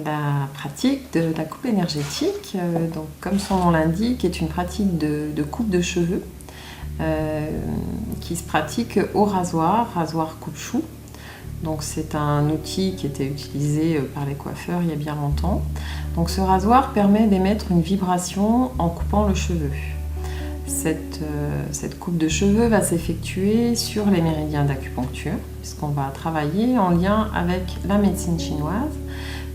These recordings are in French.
La pratique de la coupe énergétique, donc, comme son nom l'indique, est une pratique de coupe de cheveux qui se pratique au rasoir coupe-chou. Donc c'est un outil qui était utilisé par les coiffeurs il y a bien longtemps. Donc ce rasoir permet d'émettre une vibration en coupant le cheveu. Cette coupe de cheveux va s'effectuer sur les méridiens d'acupuncture, puisqu'on va travailler en lien avec la médecine chinoise,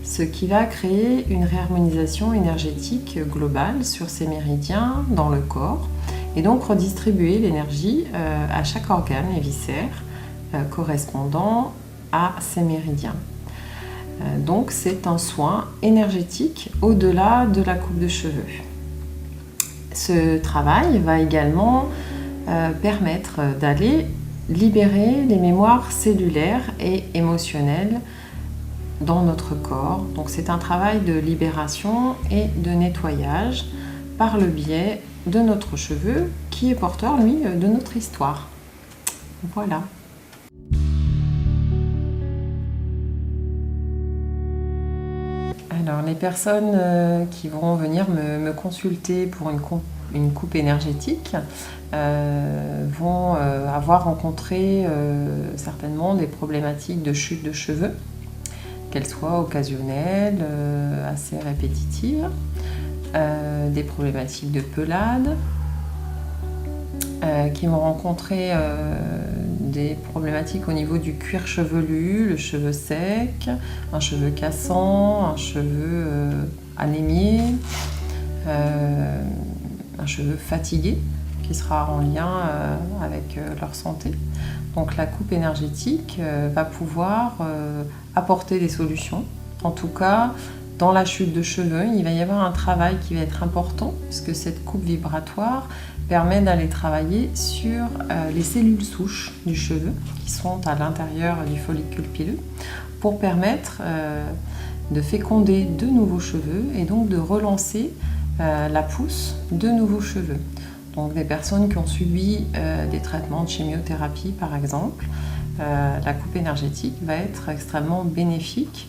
ce qui va créer une réharmonisation énergétique globale sur ces méridiens dans le corps, et donc redistribuer l'énergie à chaque organe et viscère correspondant à ces méridiens. Donc c'est un soin énergétique au-delà de la coupe de cheveux. Ce travail va également permettre d'aller libérer les mémoires cellulaires et émotionnelles dans notre corps. Donc c'est un travail de libération et de nettoyage par le biais de notre cheveu qui est porteur, lui, de notre histoire. Voilà. Alors les personnes qui vont venir me consulter pour une coupe énergétique vont avoir rencontré certainement des problématiques de chute de cheveux, qu'elles soient occasionnelles, assez répétitives, des problématiques de pelade, qui m'ont rencontré des problématiques au niveau du cuir chevelu, le cheveu sec, un cheveu cassant, un cheveu anémié, un cheveu fatigué qui sera en lien avec leur santé. Donc la coupe énergétique va pouvoir apporter des solutions. En tout cas, dans la chute de cheveux, il va y avoir un travail qui va être important, puisque cette coupe vibratoire permet d'aller travailler sur les cellules souches du cheveu qui sont à l'intérieur du follicule pileux pour permettre de féconder de nouveaux cheveux et donc de relancer la pousse de nouveaux cheveux. Donc des personnes qui ont subi des traitements de chimiothérapie par exemple, la coupe énergétique va être extrêmement bénéfique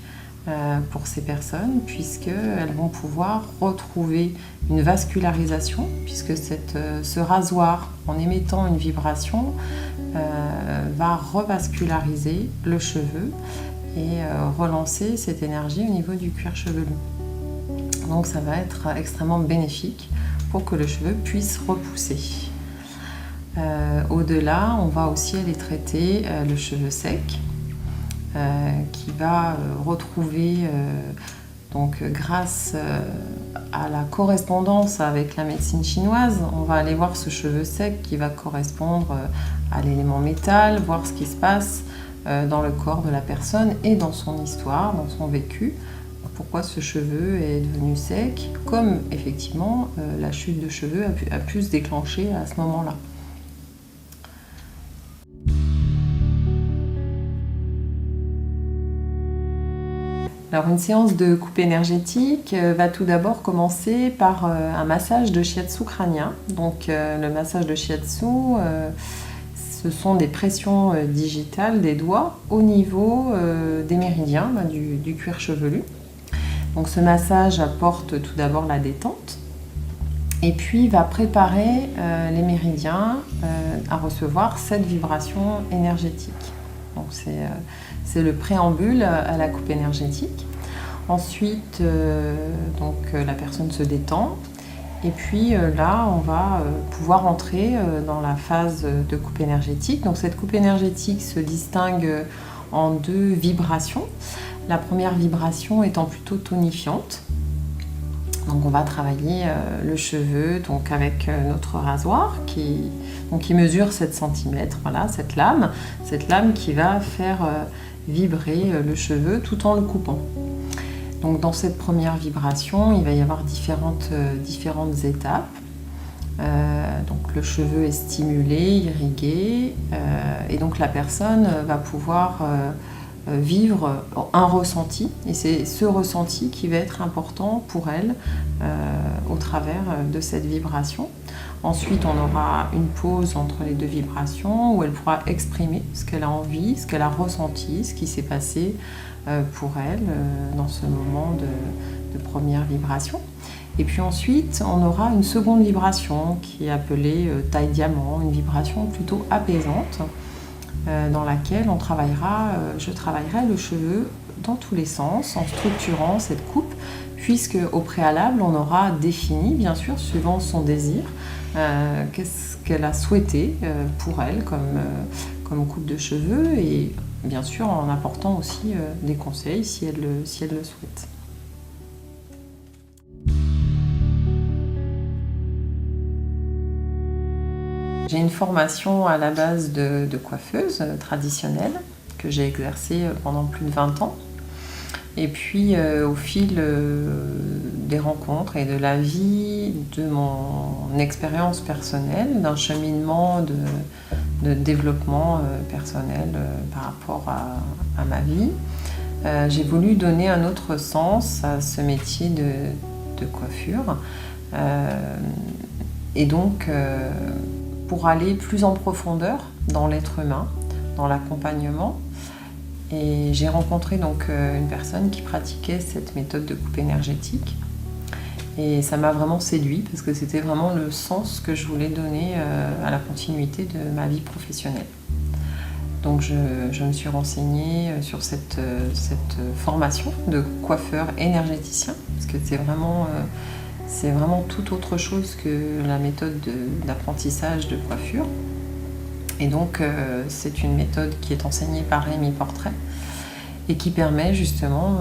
pour ces personnes, puisqu'elles vont pouvoir retrouver une vascularisation, puisque ce rasoir, en émettant une vibration, va revasculariser le cheveu et relancer cette énergie au niveau du cuir chevelu. Donc ça va être extrêmement bénéfique pour que le cheveu puisse repousser. Au-delà, on va aussi aller traiter le cheveu sec, qui va retrouver, donc grâce à la correspondance avec la médecine chinoise, on va aller voir ce cheveu sec qui va correspondre à l'élément métal, voir ce qui se passe dans le corps de la personne et dans son histoire, dans son vécu, pourquoi ce cheveu est devenu sec, comme effectivement la chute de cheveux a pu se déclencher à ce moment-là. Alors une séance de coupe énergétique va tout d'abord commencer par un massage de shiatsu crânien. Donc le massage de shiatsu, ce sont des pressions digitales des doigts au niveau des méridiens du cuir chevelu. Donc ce massage apporte tout d'abord la détente et puis va préparer les méridiens à recevoir cette vibration énergétique. Donc c'est le préambule à la coupe énergétique. Ensuite, la personne se détend et puis là, on va pouvoir entrer dans la phase de coupe énergétique. Donc cette coupe énergétique se distingue en deux vibrations. La première vibration étant plutôt tonifiante. Donc on va travailler le cheveu donc avec notre rasoir qui mesure 7 cm, voilà, cette lame qui va faire vibrer le cheveu tout en le coupant. Donc dans cette première vibration, il va y avoir différentes étapes. Donc le cheveu est stimulé, irrigué, et donc la personne va pouvoir vivre un ressenti, et c'est ce ressenti qui va être important pour elle au travers de cette vibration. Ensuite, on aura une pause entre les deux vibrations où elle pourra exprimer ce qu'elle a envie, ce qu'elle a ressenti, ce qui s'est passé pour elle dans ce moment de première vibration. Et puis ensuite, on aura une seconde vibration qui est appelée taille diamant, une vibration plutôt apaisante dans laquelle je travaillerai le cheveu dans tous les sens en structurant cette coupe, puisque au préalable, on aura défini, bien sûr, suivant son désir, qu'est-ce qu'elle a souhaité pour elle comme coupe de cheveux, et bien sûr en apportant aussi des conseils si elle le souhaite. J'ai une formation à la base de coiffeuse traditionnelle que j'ai exercée pendant plus de 20 ans. Et puis au fil des rencontres et de la vie, de mon expérience personnelle, d'un cheminement de développement personnel par rapport à ma vie, j'ai voulu donner un autre sens à ce métier de coiffure. Et donc, pour aller plus en profondeur dans l'être humain, dans l'accompagnement. Et j'ai rencontré donc une personne qui pratiquait cette méthode de coupe énergétique. Et ça m'a vraiment séduit parce que c'était vraiment le sens que je voulais donner à la continuité de ma vie professionnelle. Donc je me suis renseignée sur cette formation de coiffeur énergéticien, parce que c'est vraiment tout autre chose que la méthode d'apprentissage de coiffure. Et donc c'est une méthode qui est enseignée par Rémi Portrait et qui permet justement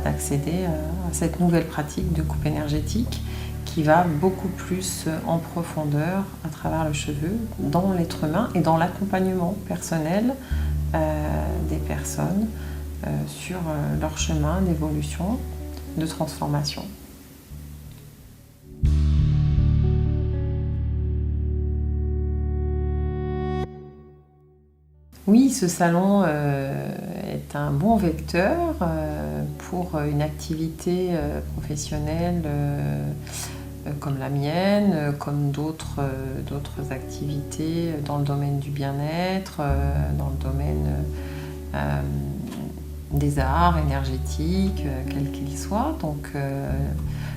d'accéder à cette nouvelle pratique de coupe énergétique qui va beaucoup plus en profondeur à travers le cheveu, dans l'être humain et dans l'accompagnement personnel des personnes sur leur chemin d'évolution, de transformation. Oui, ce salon est un bon vecteur pour une activité professionnelle comme la mienne, comme d'autres activités dans le domaine du bien-être, dans le domaine des arts énergétiques, quels qu'ils soient. Donc,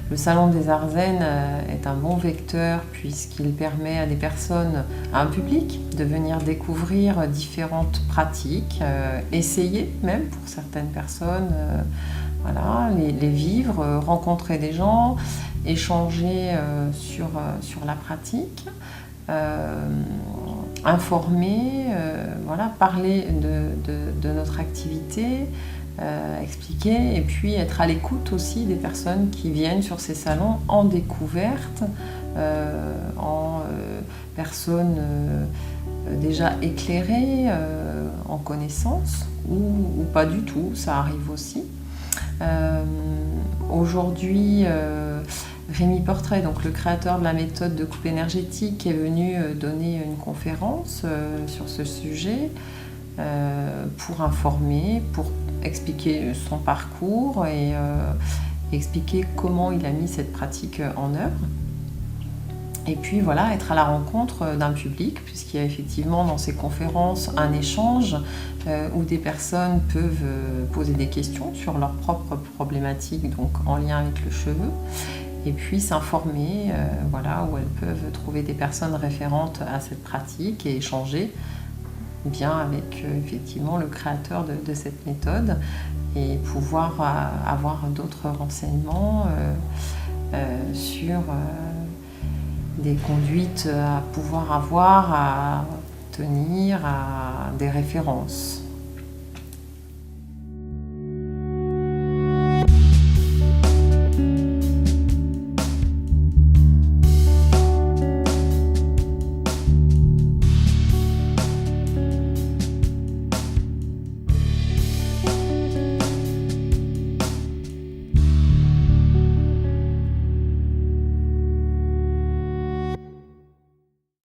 le Salon des Arts Zen est un bon vecteur puisqu'il permet à des personnes, à un public, de venir découvrir différentes pratiques, essayer même pour certaines personnes, les vivre, rencontrer des gens, échanger sur la pratique, informer, parler de notre activité, expliquer et puis être à l'écoute aussi des personnes qui viennent sur ces salons en découverte, en personnes déjà éclairées, en connaissance ou pas du tout, ça arrive aussi. Aujourd'hui, Rémi Portrait, donc le créateur de la méthode de coupe énergétique, est venu donner une conférence sur ce sujet pour informer, pour expliquer son parcours et expliquer comment il a mis cette pratique en œuvre. Et puis être à la rencontre d'un public, puisqu'il y a effectivement dans ces conférences un échange où des personnes peuvent poser des questions sur leurs propres problématiques, donc en lien avec le cheveu, et puis s'informer, où elles peuvent trouver des personnes référentes à cette pratique et échanger bien avec effectivement le créateur de cette méthode et pouvoir avoir d'autres renseignements sur des conduites à pouvoir avoir, à tenir, à des références.